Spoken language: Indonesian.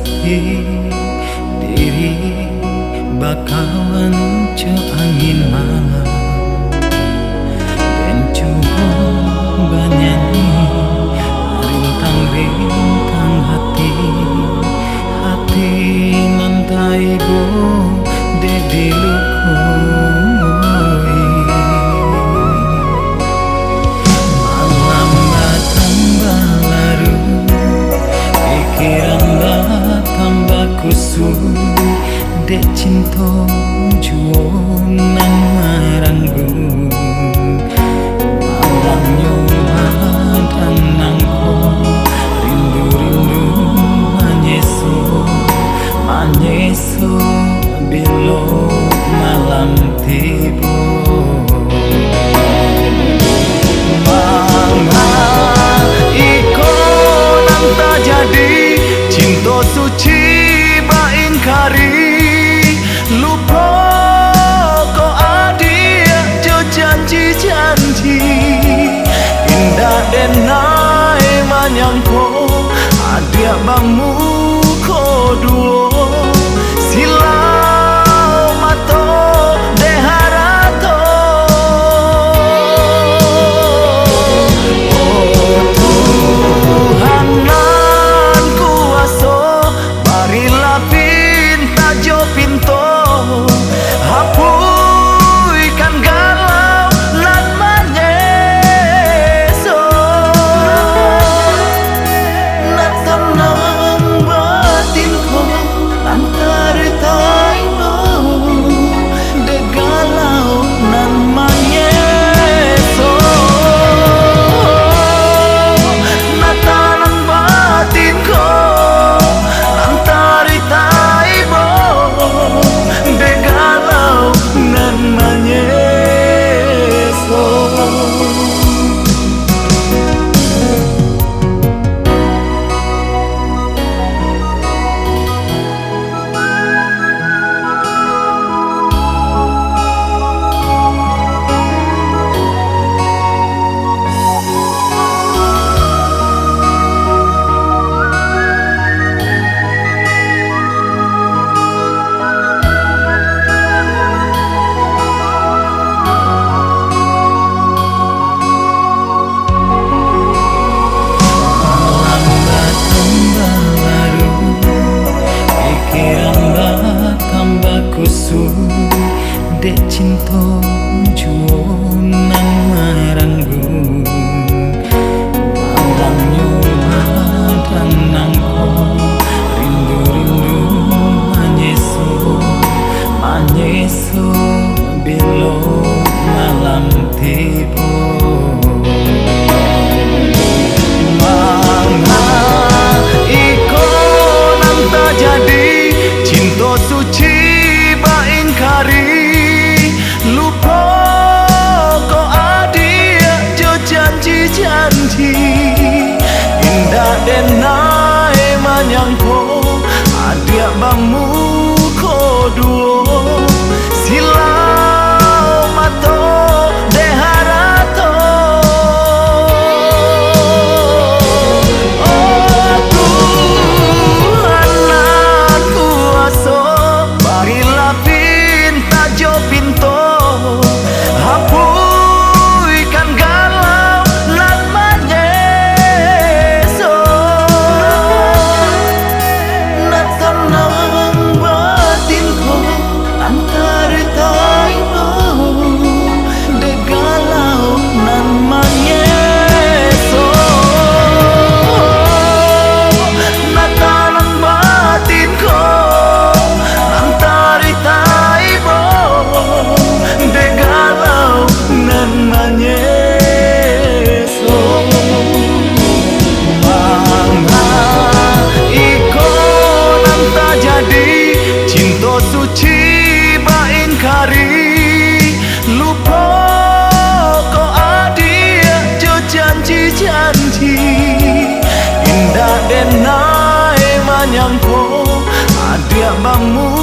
sepi diri bakalan co angin malam dan coba banyanyi rintang-rintang hati nantai go dedi lukoi malam tambah laru pikiran tambah kusut dek cinta juang nang maranggu malam nyoba dan nangko rindu-rindu manyeso bilo malam tiba mama iko nang tak jadi cinta suci bain kari lupa ko adia jo janji-janji indah denai manyangko adia bamu ko duo silau mato deharato oh Tuhan nan kuaso barilah pinta jo pinto hapuskan galau lan manyeso nak tenang batinku antar taimo de galau nan manyeso nak tenang batinku antar taimo de galau nan manyeso. Dek cinta juang nang maranggu malam nyoba dan nangko rindu-rindu manyeso bilo malam tiba mama iko nang tak jadi cinta suci bain kari lupa ko adia jo janji-janji indah denai manyangko adia bamu ko duo silau mato deharato oh Tuhan nan kuaso barilah pinta jo pinto hapuskan galau lan manyeso nak tenang batinku antar taimo de galau nan manyeso nak tenang batinku antar taimo de galau nan manyeso mama iko nan tak jadi cinta suci bain kari lupa ko adia jo janji-janji indah denai manyangko adia bamu